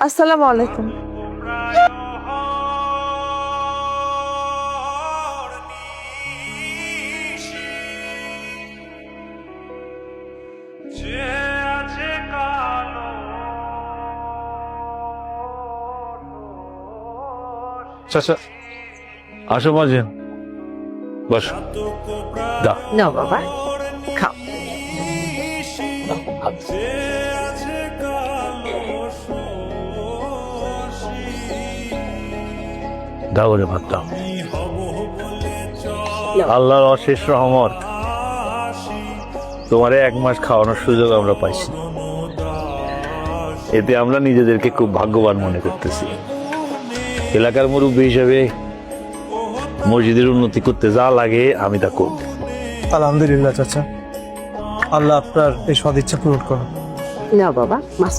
আসসালামু আলাইকুম। চাচা আসো মাঝেন বস দা নাও বাবা, খাও। দাও রে ভাত দাও। আল্লাহর অশেষ রহমত, তোমারে 1 মাস খাওয়ানোর সুযোগ আমরা পাইছি। এতে আমরা নিজেদেরকে খুব ভাগ্যবান মনে করতেছি। এলাকার মুরব্বী হিসেবে মসজিদের উন্নতি করতে যা লাগে আমি তা করব। আলহামদুলিল্লাহ চাচা, আল্লাহ আপনার এই সদিচ্ছা পূরণ করুন। নাও বাবা, মাছ